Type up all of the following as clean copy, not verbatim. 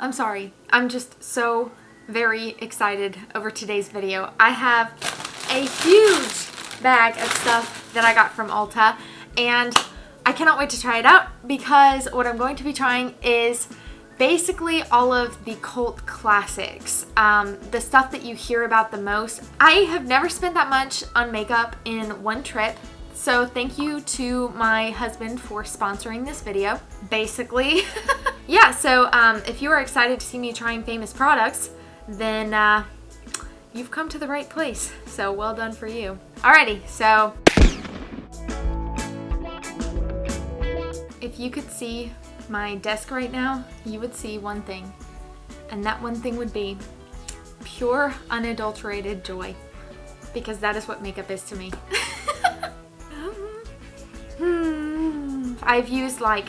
I'm sorry. I'm just so very excited over today's video. I have a huge bag of stuff that I got from Ulta, and I cannot wait to try it out because what I'm going to be trying is basically all of the cult classics, the stuff that you hear about the most. I have never spent that much on makeup in one trip, so thank you to my husband for sponsoring this video, basically. Yeah, so if you are excited to see me trying famous products, then you've come to the right place, so well done for you. Alrighty, so if you could see my desk right now, you would see one thing, and that one thing would be pure, unadulterated joy, because that is what makeup is to me. I've used like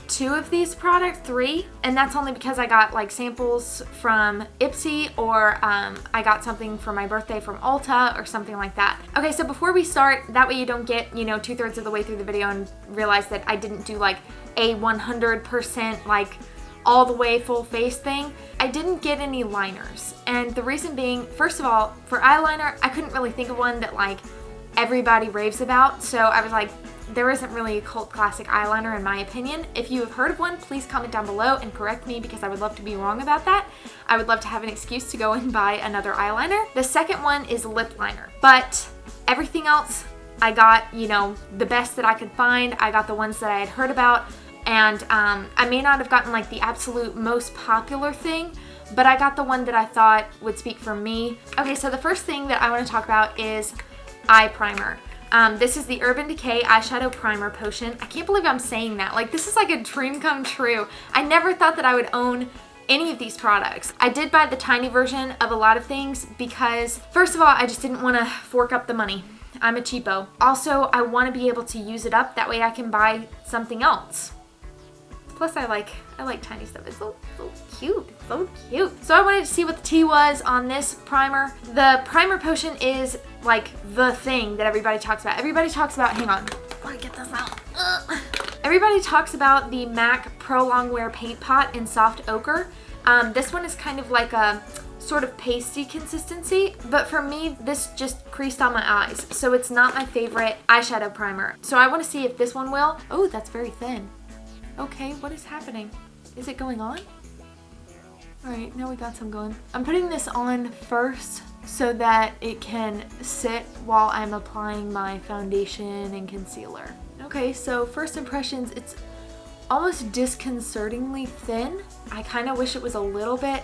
2 of these products, 3, and that's only because I got like samples from Ipsy, or I got something for my birthday from Ulta or something like that. Okay, so before we start, that way you don't get, you know, 2/3 of the way through the video and realize that I didn't do like a 100% like all the way full face thing. I didn't get any liners, and the reason being, first of all, for eyeliner, I couldn't really think of one that like everybody raves about, so I was like, there isn't really a cult classic eyeliner in my opinion. If you have heard of one, please comment down below and correct me, because I would love to be wrong about that. I would love to have an excuse to go and buy another eyeliner. The second one is lip liner, but everything else I got, you know, the best that I could find. I got the ones that I had heard about, and I may not have gotten like the absolute most popular thing, but I got the one that I thought would speak for me. Okay, so the first thing that I want to talk about is eye primer. This is the Urban Decay Eyeshadow Primer Potion. I can't believe I'm saying that. Like, this is like a dream come true. I never thought that I would own any of these products. I did buy the tiny version of a lot of things because, first of all, I just didn't want to fork up the money. I'm a cheapo. Also, I want to be able to use it up. That way I can buy something else. Plus, I like tiny stuff. It's so cute. So cute. So I wanted to see what the tea was on this primer. The primer potion is like the thing that everybody talks about. Everybody talks about, hang on, let me get this out. Everybody talks about the MAC Pro Longwear Paint Pot in Soft Ochre. This one is kind of like a sort of pasty consistency, but for me, this just creased on my eyes, so it's not my favorite eyeshadow primer. So I want to see if this one will. Oh, that's very thin. Okay, what is happening? Is it going on? Alright, now we got some going. I'm putting this on first so that it can sit while I'm applying my foundation and concealer. Okay, so first impressions, it's almost disconcertingly thin. I kind of wish it was a little bit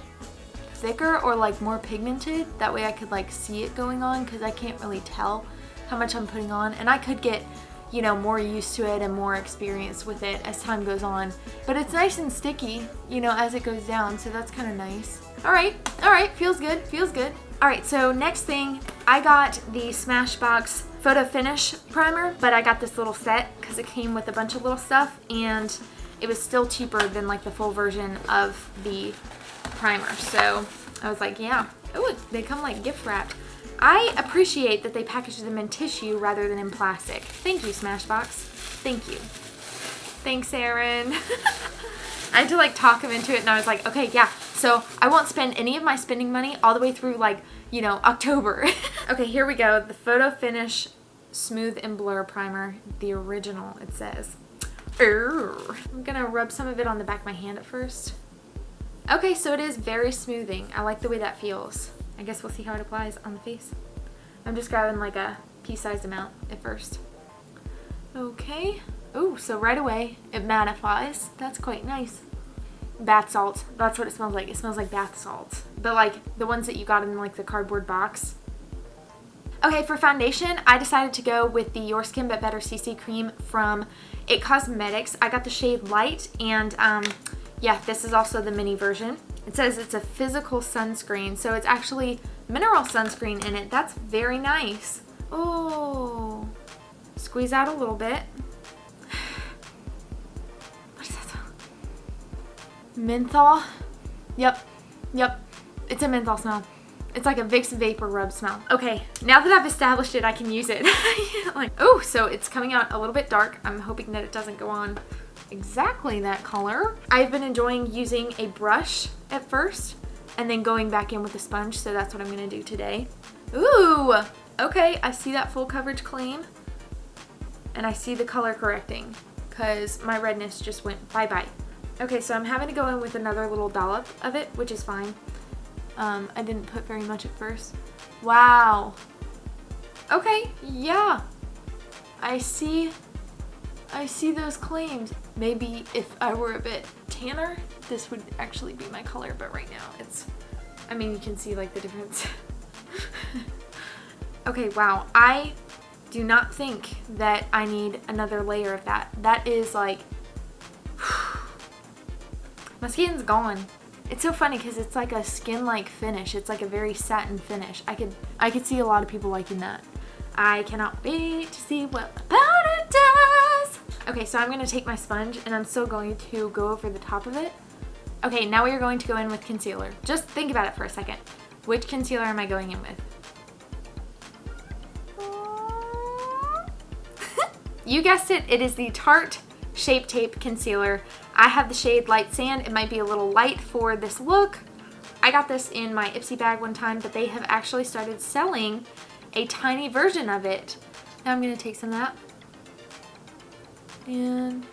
thicker or like more pigmented. That way I could like see it going on, because I can't really tell how much I'm putting on, and I could get, you know, more used to it and more experience with it as time goes on. But it's nice and sticky, you know, as it goes down, so that's kind of nice. All right, feels good, feels good. All right, so next thing, I got the Smashbox Photo Finish Primer, but I got this little set because it came with a bunch of little stuff, and it was still cheaper than like the full version of the primer. So I was like, yeah. Oh, they come like gift wrapped. I appreciate that they package them in tissue rather than in plastic. Thank you, Smashbox. Thank you. Thanks, Aaron. I had to like talk him into it, and I was like, okay, yeah, so I won't spend any of my spending money all the way through like, you know, October. Okay, here we go. The Photo Finish Smooth and Blur Primer, the original, it says. I'm gonna rub some of it on the back of my hand at first. Okay, so it is very smoothing. I like the way that feels. I guess we'll see how it applies on the face. I'm just grabbing like a pea-sized amount at first. Okay. Oh, so right away it mattifies. That's quite nice. Bath salt. That's what it smells like. It smells like bath salts. But like the ones that you got in like the cardboard box. Okay, for foundation, I decided to go with the Your Skin But Better CC Cream from IT Cosmetics. I got the shade Light, and yeah, this is also the mini version. It says it's a physical sunscreen, so it's actually mineral sunscreen in it. That's very nice. Oh, squeeze out a little bit. What is that? Menthol? Yep. It's a menthol smell. It's like a Vicks Vapor Rub smell. Okay, now that I've established it, I can use it. Like, oh, so it's coming out a little bit dark. I'm hoping that it doesn't go on exactly that color. I've been enjoying using a brush at first and then going back in with a sponge, so that's what I'm gonna do today. Ooh, okay, I see that full coverage claim and I see the color correcting because my redness just went bye-bye. Okay, so I'm having to go in with another little dollop of it, which is fine. I didn't put very much at first. Wow. Okay, yeah. I see those claims. Maybe if I were a bit tanner, this would actually be my color, but right now it's, I mean, you can see like the difference. Okay, wow. I do not think that I need another layer of that. That is like, my skin's gone. It's so funny because it's like a skin-like finish. It's like a very satin finish. I could see a lot of people liking that. I cannot wait to see what the powder does. Okay, so I'm gonna take my sponge and I'm still going to go over the top of it. Okay, now we are going to go in with concealer. Just think about it for a second. Which concealer am I going in with? You guessed it, it is the Tarte Shape Tape Concealer. I have the shade Light Sand. It might be a little light for this look. I got this in my Ipsy bag one time, but they have actually started selling a tiny version of it. Now I'm going to take some of that and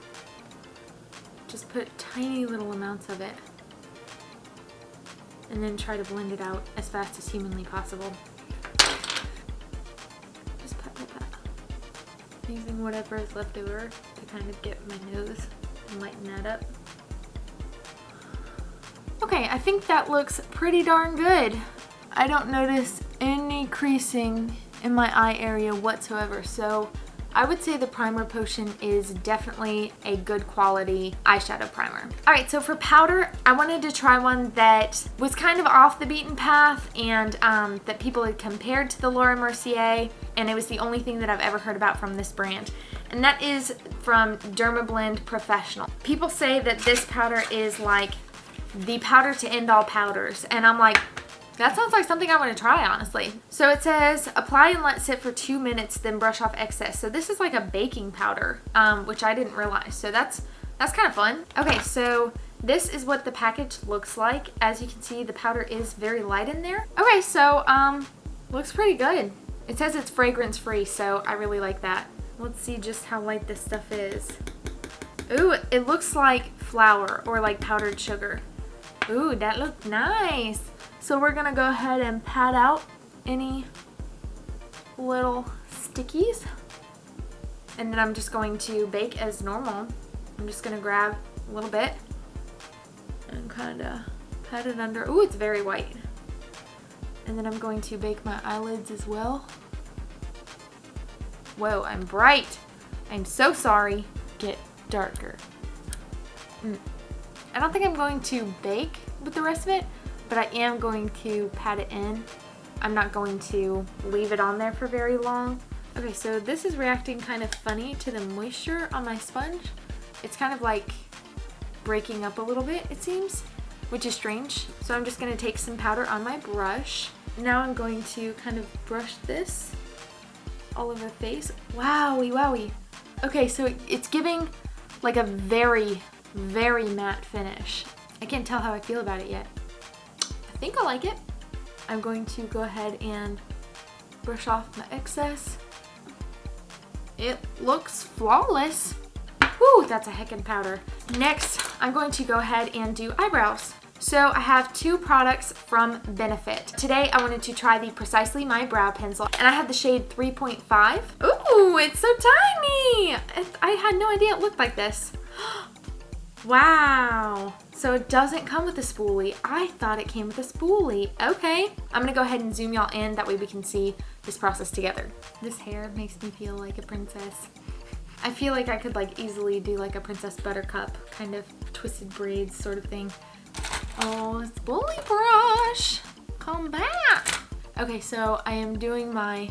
just put tiny little amounts of it and then try to blend it out as fast as humanly possible. Just pat, pat, pat. Using whatever is left over to kind of get my nose and lighten that up. Okay, I think that looks pretty darn good. I don't notice any creasing in my eye area whatsoever, so I would say the Primer Potion is definitely a good quality eyeshadow primer. Alright, so for powder, I wanted to try one that was kind of off the beaten path and that people had compared to the Laura Mercier, and it was the only thing that I've ever heard about from this brand. And that is from Dermablend Professional. People say that this powder is like the powder to end all powders, and I'm like, that sounds like something I want to try, honestly. So it says, apply and let sit for 2 minutes, then brush off excess. So this is like a baking powder, which I didn't realize. So that's kind of fun. Okay, so this is what the package looks like. As you can see, the powder is very light in there. Okay, so looks pretty good. It says it's fragrance free, so I really like that. Let's see just how light this stuff is. Ooh, it looks like flour or like powdered sugar. Ooh, that looked nice. So we're gonna go ahead and pat out any little stickies. And then I'm just going to bake as normal. I'm just gonna grab a little bit and kind of pat it under. Ooh, it's very white. And then I'm going to bake my eyelids as well. Whoa, I'm bright. I'm so sorry. Get darker. I don't think I'm going to bake with the rest of it, but I am going to pat it in. I'm not going to leave it on there for very long. Okay, so this is reacting kind of funny to the moisture on my sponge. It's kind of like breaking up a little bit, it seems, which is strange. So I'm just gonna take some powder on my brush. Now I'm going to kind of brush this all over the face. Wowie, wowie. Okay, so it's giving like a very, very matte finish. I can't tell how I feel about it yet. I think I like it. I'm going to go ahead and brush off my excess. It looks flawless. Whew, that's a heckin' powder. Next, I'm going to go ahead and do eyebrows. So I have two products from Benefit. Today I wanted to try the Precisely My Brow Pencil, and I have the shade 3.5. Ooh, it's so tiny! I had no idea it looked like this. Wow. So it doesn't come with a spoolie. I thought it came with a spoolie. Okay. I'm gonna go ahead and zoom y'all in, that way we can see this process together. This hair makes me feel like a princess. I feel like I could like easily do like a Princess Buttercup kind of twisted braids sort of thing. Oh, spoolie brush, come back. Okay, so I am doing my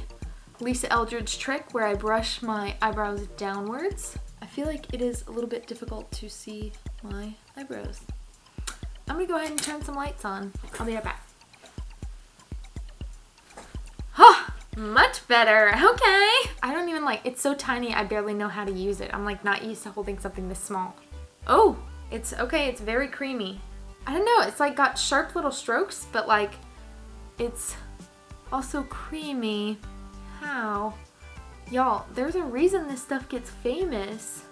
Lisa Eldridge trick where I brush my eyebrows downwards. I feel like it is a little bit difficult to see my eyebrows. I'm gonna go ahead and turn some lights on. I'll be right back. Oh, much better. Okay. I don't even it's so tiny I barely know how to use it. I'm like not used to holding something this small. Oh, it's okay. It's very creamy. I don't know. It's like got sharp little strokes, but like it's also creamy. How? Y'all, there's a reason this stuff gets famous.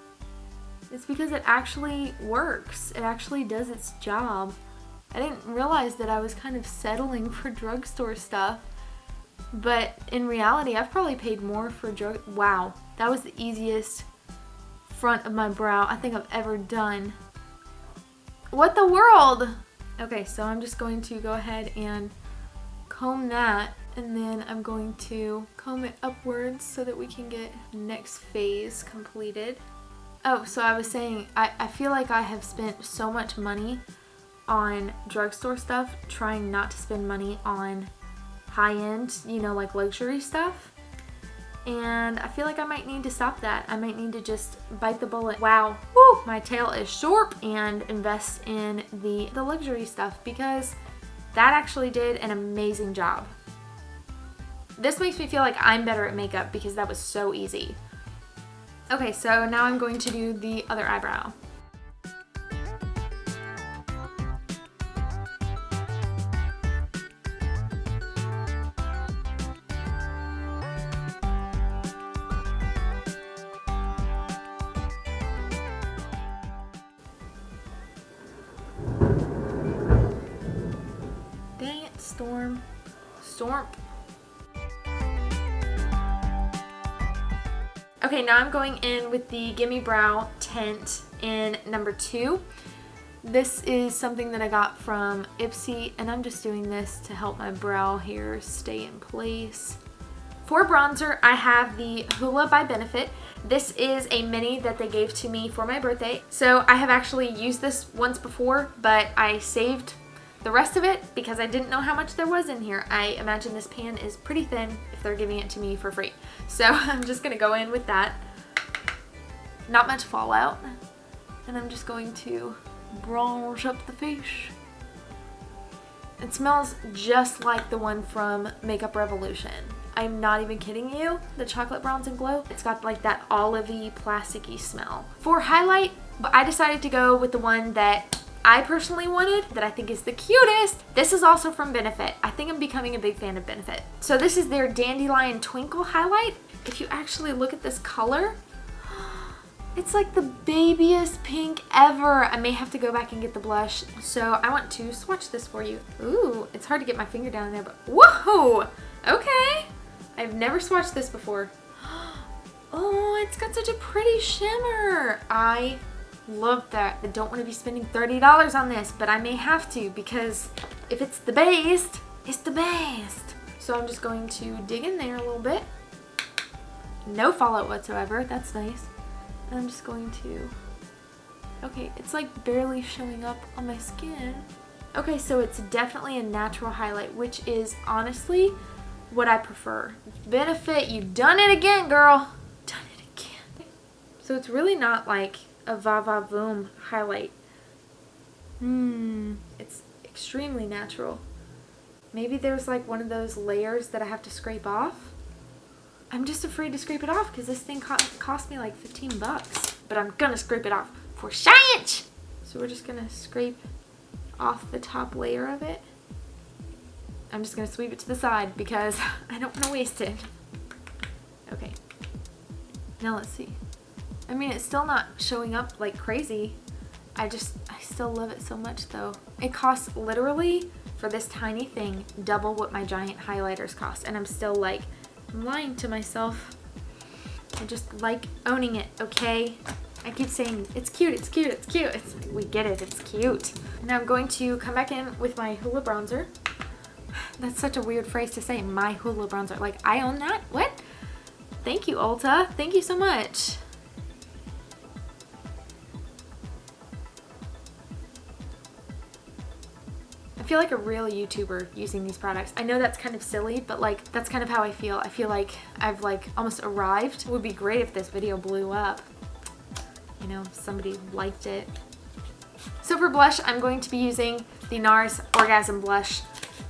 It's because it actually works. It actually does its job. I didn't realize that I was kind of settling for drugstore stuff. But in reality, I've probably paid more for Wow, that was the easiest front of my brow I think I've ever done. What the world? Okay, so I'm just going to go ahead and comb that, and then I'm going to comb it upwards so that we can get next phase completed. Oh, so I was saying, I feel like I have spent so much money on drugstore stuff, trying not to spend money on high-end, you know, like luxury stuff. And I feel like I might need to stop that. I might need to just bite the bullet. Wow, woo, my tail is sharp, and invest in the luxury stuff, because that actually did an amazing job. This makes me feel like I'm better at makeup because that was so easy. Okay, so now I'm going to do the other eyebrow. Dang it, Storm. Okay, now I'm going in with the Gimme Brow Tint in number 2. This is something that I got from Ipsy, and I'm just doing this to help my brow hairs stay in place. For bronzer, I have the Hoola by Benefit. This is a mini that they gave to me for my birthday. So I have actually used this once before, but I saved the rest of it because I didn't know how much there was in here. I imagine this pan is pretty thin if they're giving it to me for free. So I'm just gonna go in with that. Not much fallout. And I'm just going to bronze up the face. It smells just like the one from Makeup Revolution. I'm not even kidding you. The Chocolate Bronze and Glow. It's got like that olivey, plasticky smell. For highlight, I decided to go with the one that I personally wanted, that I think is the cutest. This is also from Benefit. I think I'm becoming a big fan of Benefit. So this is their Dandelion Twinkle highlight. If you actually look at this color, it's like the babiest pink ever. I may have to go back and get the blush. So I want to swatch this for you. Ooh, it's hard to get my finger down in there, but whoa, okay. I've never swatched this before. Oh, it's got such a pretty shimmer. I love that. I don't want to be spending $30 on this, but I may have to, because if it's the best, it's the best. So I'm just going to dig in there a little bit. No fallout whatsoever. That's nice. And I'm just going to... Okay, it's like barely showing up on my skin. Okay, so it's definitely a natural highlight, which is honestly what I prefer. Benefit, you've done it again, girl. Done it again. So it's really not like a Va Va Voom highlight. It's extremely natural. Maybe there's like one of those layers that I have to scrape off. I'm just afraid to scrape it off because this thing cost me like 15 bucks. But I'm gonna scrape it off for science! So we're just gonna scrape off the top layer of it. I'm just gonna sweep it to the side because I don't wanna waste it. Okay. Now let's see. I mean, it's still not showing up like crazy. I still love it so much though. It costs literally, for this tiny thing, double what my giant highlighters cost. And I'm still like, I'm lying to myself. I just like owning it, okay? I keep saying, it's cute, it's cute, it's cute. It's like, we get it, it's cute. Now I'm going to come back in with my Hoola bronzer. That's such a weird phrase to say, my Hoola bronzer. Like, I own that? What? Thank you, Ulta. Thank you so much. I feel like a real YouTuber using these products. I know that's kind of silly, but like that's kind of how I feel. I feel like I've like almost arrived. It would be great if this video blew up. You know, if somebody liked it. So for blush, I'm going to be using the NARS Orgasm Blush.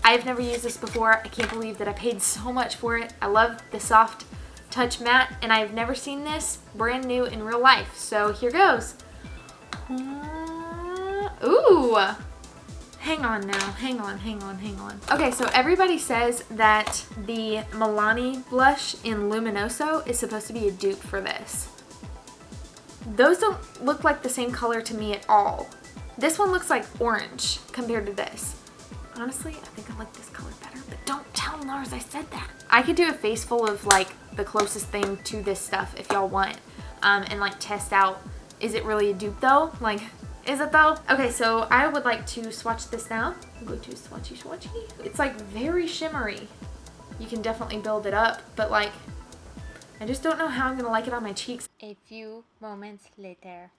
I've never used this before. I can't believe that I paid so much for it. I love the soft touch matte, and I've never seen this brand new in real life. So here goes. Ooh. Hang on now. Hang on. Okay, so everybody says that the Milani blush in Luminoso is supposed to be a dupe for this. Those don't look like the same color to me at all. This one looks like orange compared to this. Honestly, I think I like this color better, but don't tell Lars I said that. I could do a face full of like the closest thing to this stuff if y'all want, and like test out, is it really a dupe though? Like, is it though? Okay, so I would like to swatch this now. I'm going to swatchy. It's like very shimmery. You can definitely build it up, but like, I just don't know how I'm gonna like it on my cheeks. A few moments later.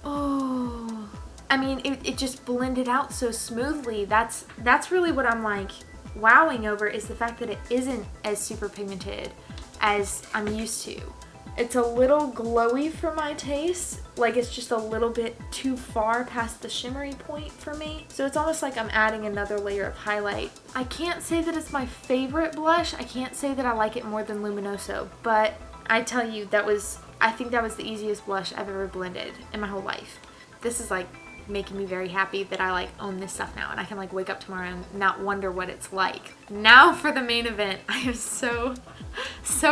Oh, I mean, it just blended out so smoothly. That's really what I'm like wowing over, is the fact that it isn't as super pigmented as I'm used to. It's a little glowy for my taste. Like, it's just a little bit too far past the shimmery point for me. So it's almost like I'm adding another layer of highlight. I can't say that it's my favorite blush. I can't say that I like it more than Luminoso, but I tell you, I think that was the easiest blush I've ever blended in my whole life. This is like making me very happy that I like own this stuff now, and I can like wake up tomorrow and not wonder what it's like. Now for the main event. I am so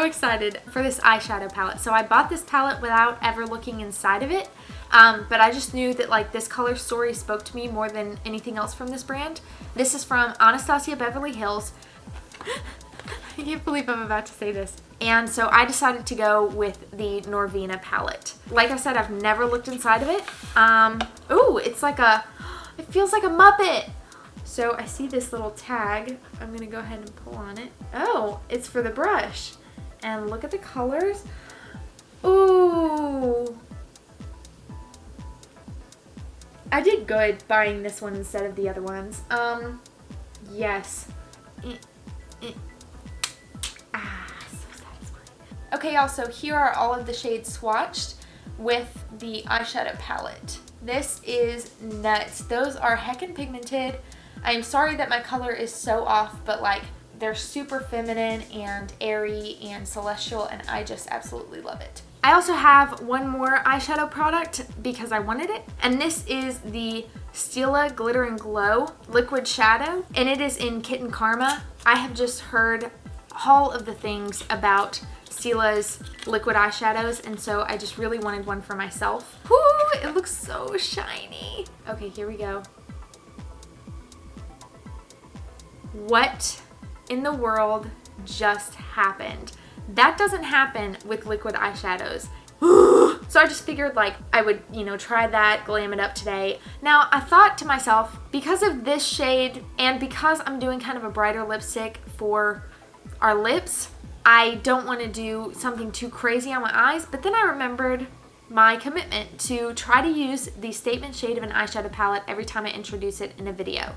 excited for this eyeshadow palette. So I bought this palette without ever looking inside of it, but I just knew that like this color story spoke to me more than anything else from this brand. This is from Anastasia Beverly Hills. I can't believe I'm about to say this. And so I decided to go with the Norvina palette. Like I said, I've never looked inside of it. Ooh, it's like it feels like a Muppet. So I see this little tag. I'm gonna go ahead and pull on it. Oh, it's for the brush. And look at the colors. Ooh. I did good buying this one instead of the other ones. Yes. Okay, y'all, so here are all of the shades swatched with the eyeshadow palette. This is nuts. Those are heckin' pigmented. I am sorry that my color is so off, but like, they're super feminine and airy and celestial, and I just absolutely love it. I also have one more eyeshadow product because I wanted it, and this is the Stila Glitter and Glow Liquid Shadow, and it is in Kitten Karma. I have just heard all of the things about Stila's liquid eyeshadows, and so I just really wanted one for myself. Woo, it looks so shiny. Okay, here we go. What in the world just happened? That doesn't happen with liquid eyeshadows. So I just figured like I would, try that, glam it up today. Now I thought to myself, because of this shade and because I'm doing kind of a brighter lipstick for our lips, I don't want to do something too crazy on my eyes, but then I remembered my commitment to try to use the statement shade of an eyeshadow palette every time I introduce it in a video.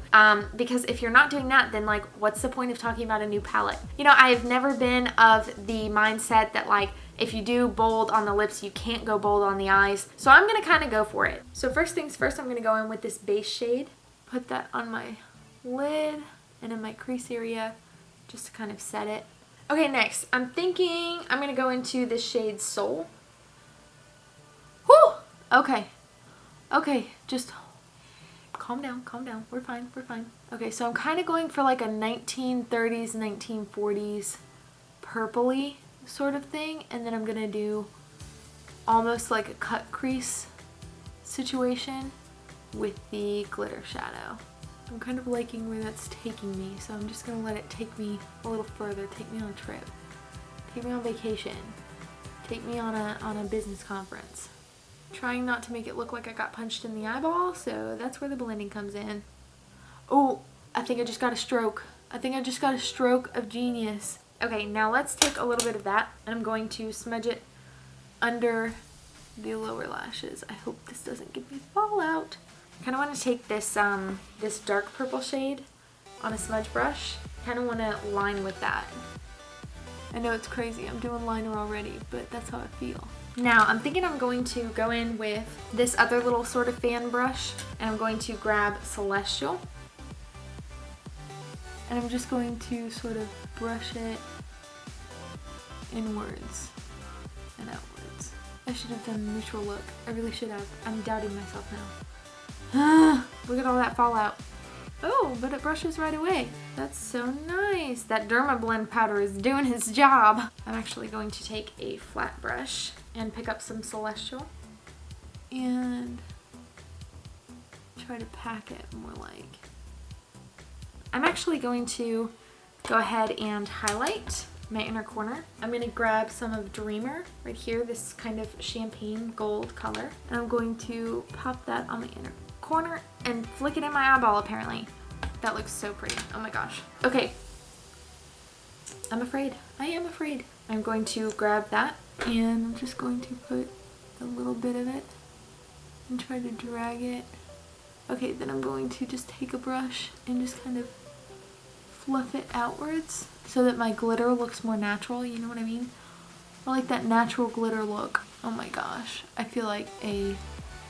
Because if you're not doing that, then like, what's the point of talking about a new palette? I've never been of the mindset that like, if you do bold on the lips, you can't go bold on the eyes. So I'm gonna kind of go for it. So first things first, I'm gonna go in with this base shade, put that on my lid and in my crease area, just to kind of set it. Okay, next, I'm thinking I'm gonna go into this shade Soul. Whew! Okay, just calm down, we're fine. Okay, so I'm kind of going for like a 1930s, 1940s purpley sort of thing, and then I'm gonna do almost like a cut crease situation with the glitter shadow. I'm kind of liking where that's taking me, so I'm just gonna let it take me a little further, take me on a trip, take me on vacation, take me on a business conference. Trying not to make it look like I got punched in the eyeball, so that's where the blending comes in. Oh, I think I just got a stroke. I think I just got a stroke of genius. Okay, now let's take a little bit of that, and I'm going to smudge it under the lower lashes. I hope this doesn't give me fallout. I kind of want to take this this dark purple shade on a smudge brush. Kind of want to line with that. I know it's crazy, I'm doing liner already, but that's how I feel. Now I'm thinking I'm going to go in with this other little sort of fan brush, and I'm going to grab Celestial, and I'm just going to sort of brush it inwards and outwards. I I should have done a neutral look. I really should have. I'm doubting myself now. Look at all that fallout. Oh, but it brushes right away. That's so nice. That Dermablend powder is doing his job. I'm actually going to take a flat brush and pick up some Celestial and try to pack it more like. I'm actually going to go ahead and highlight my inner corner. I'm going to grab some of Dreamer right here, this kind of champagne gold color, and I'm going to pop that on the inner corner and flick it in my eyeball apparently. That looks so pretty. Oh my gosh. Okay. I'm afraid. I am afraid. I'm going to grab that and I'm just going to put a little bit of it and try to drag it. Okay, then I'm going to just take a brush and just kind of fluff it outwards so that my glitter looks more natural, you know what I mean? I like that natural glitter look. Oh my gosh, I feel like a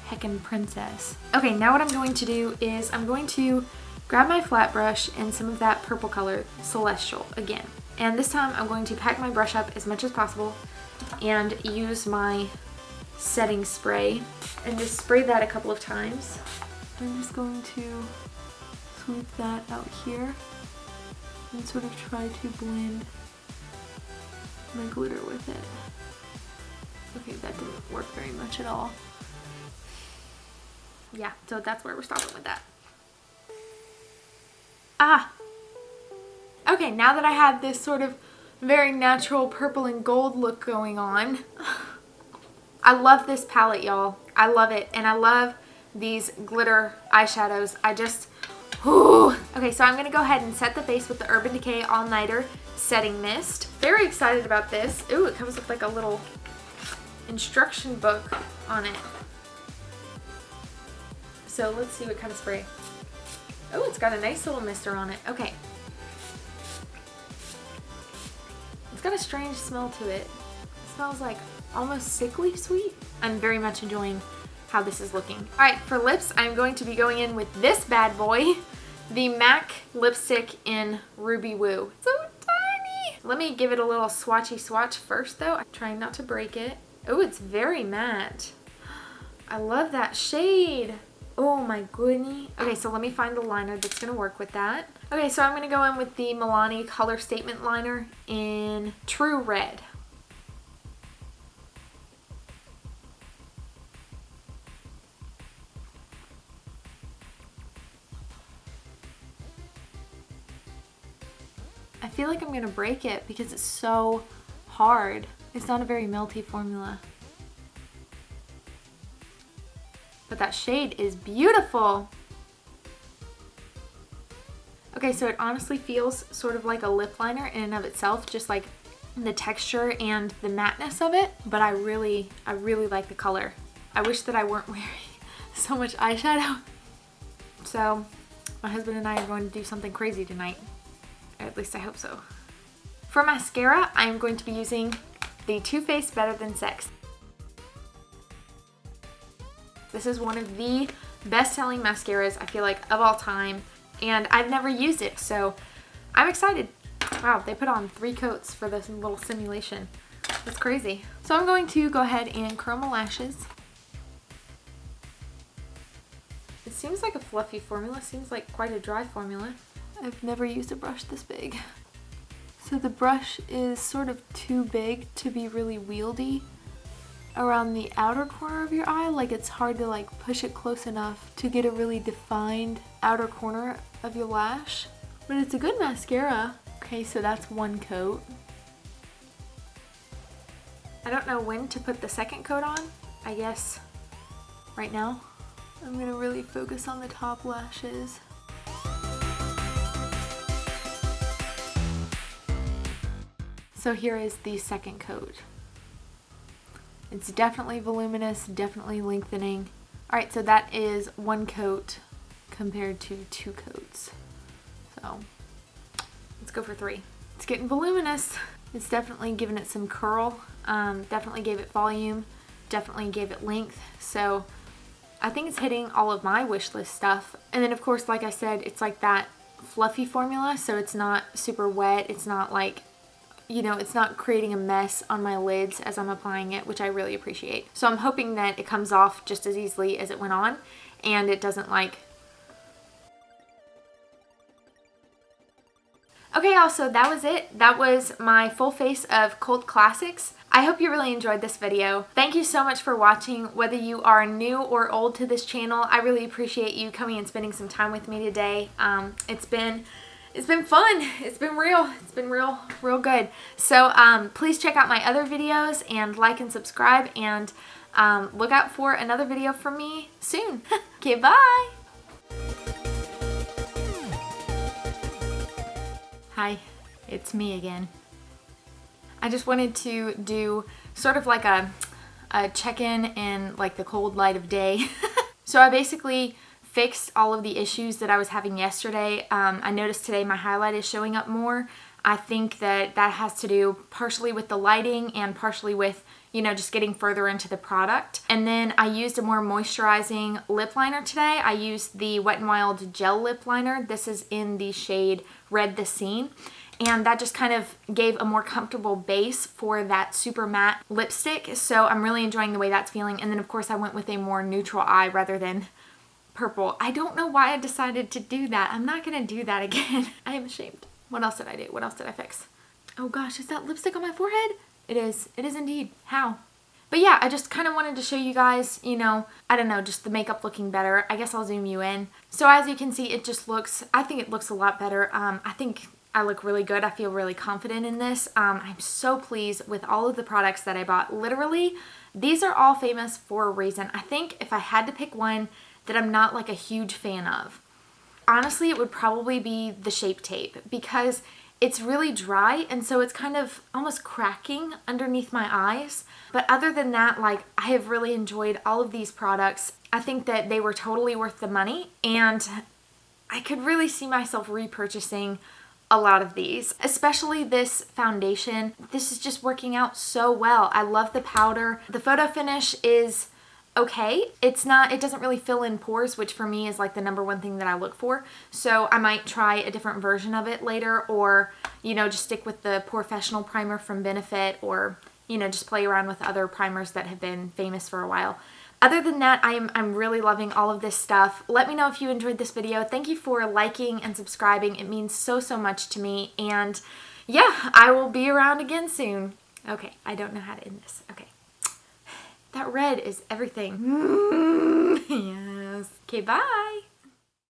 heckin' princess. Okay, now what I'm going to do is I'm going to grab my flat brush and some of that purple color, Celestial, again. And this time I'm going to pack my brush up as much as possible and use my setting spray and just spray that a couple of times. I'm just going to sweep that out here and sort of try to blend my glitter with it. Okay, that didn't work very much at all. Yeah, so that's where we're stopping with that. Okay, now that I have this sort of very natural purple and gold look going on, I love this palette, y'all. I love it, and I love these glitter eyeshadows. Okay, so I'm going to go ahead and set the face with the Urban Decay All Nighter Setting Mist. Very excited about this. Ooh, it comes with like a little instruction book on it. So let's see what kind of spray. Oh, it's got a nice little mister on it. Okay. It's got a strange smell to it. It smells like almost sickly sweet. I'm very much enjoying how this is looking. All right, for lips, I'm going to be going in with this bad boy, the MAC lipstick in Ruby Woo. So tiny. Let me give it a little swatchy swatch first though. I'm trying not to break it. Oh, it's very matte. I love that shade. Oh my goodness. Okay, so let me find the liner that's gonna work with that. Okay, so I'm gonna go in with the Milani Color Statement Liner in True Red. I feel like I'm gonna break it because it's so hard. It's not a very melty formula. But that shade is beautiful. Okay, so it honestly feels sort of like a lip liner in and of itself, just like the texture and the matteness of it. But I really like the color. I wish that I weren't wearing so much eyeshadow. So my husband and I are going to do something crazy tonight. Or at least I hope so. For mascara, I'm going to be using the Too Faced Better Than Sex. This is one of the best-selling mascaras, I feel like, of all time, and I've never used it, so I'm excited. Wow, they put on 3 coats for this little simulation. That's crazy. So I'm going to go ahead and curl my lashes. It seems like a fluffy formula, seems like quite a dry formula. I've never used a brush this big. So the brush is sort of too big to be really wieldy around the outer corner of your eye. Like it's hard to like push it close enough to get a really defined outer corner of your lash. But it's a good mascara. Okay, so that's 1 coat. I don't know when to put the second coat on. I guess right now. I'm gonna really focus on the top lashes. So here is the second coat. It's definitely voluminous, definitely lengthening. All right, so that is 1 coat compared to 2 coats. So let's go for 3. It's getting voluminous. It's definitely giving it some curl. Definitely gave it volume. Definitely gave it length. So I think it's hitting all of my wish list stuff. And then of course, like I said, it's like that fluffy formula. So it's not super wet. It's not like you know, it's not creating a mess on my lids as I'm applying it, which I really appreciate. So I'm hoping that it comes off just as easily as it went on and it doesn't like... Okay, y'all, so that was it. That was my full face of Cult Classics. I hope you really enjoyed this video. Thank you so much for watching. Whether you are new or old to this channel, I really appreciate you coming and spending some time with me today. It's been fun. It's been real. It's been real good. So please check out my other videos and like and subscribe, and look out for another video from me soon. Okay, bye. Hi, it's me again. I just wanted to do sort of like a check-in in like the cold light of day. So I basically fixed all of the issues that I was having yesterday. I noticed today my highlight is showing up more. I think that has to do partially with the lighting and partially with, you know, just getting further into the product. And then I used a more moisturizing lip liner today. I used the Wet n Wild gel lip liner. This is in the shade Red the Scene. And that just kind of gave a more comfortable base for that super matte lipstick. So I'm really enjoying the way that's feeling. And then of course I went with a more neutral eye rather than purple. I don't know why I decided to do that. I'm not gonna do that again. I am ashamed. What else did I do? What else did I fix? Oh gosh, is that lipstick on my forehead? It is. It is indeed. How? But yeah, I just kind of wanted to show you guys, you know, I don't know, just the makeup looking better. I guess I'll zoom you in. So as you can see, it just looks, I think it looks a lot better. I think I look really good. I feel really confident in this. I'm so pleased with all of the products that I bought. Literally, these are all famous for a reason. I think if I had to pick one that I'm not like a huge fan of, honestly, it would probably be the Shape Tape, because it's really dry and so it's kind of almost cracking underneath my eyes. But other than that, like, I have really enjoyed all of these products. I think that they were totally worth the money, and I could really see myself repurchasing a lot of these, especially this foundation. This is just working out so well. I love the powder. The photo finish is okay. It doesn't really fill in pores, which for me is like the #1 thing that I look for. So I might try a different version of it later, or, you know, just stick with the Porefessional primer from Benefit, or, you know, just play around with other primers that have been famous for a while. Other than that, I'm really loving all of this stuff. Let me know if you enjoyed this video. Thank you for liking and subscribing. It means so much to me. And yeah, I will be around again soon. Okay, I don't know how to end this. Okay. That red is everything. Yes. Okay, bye.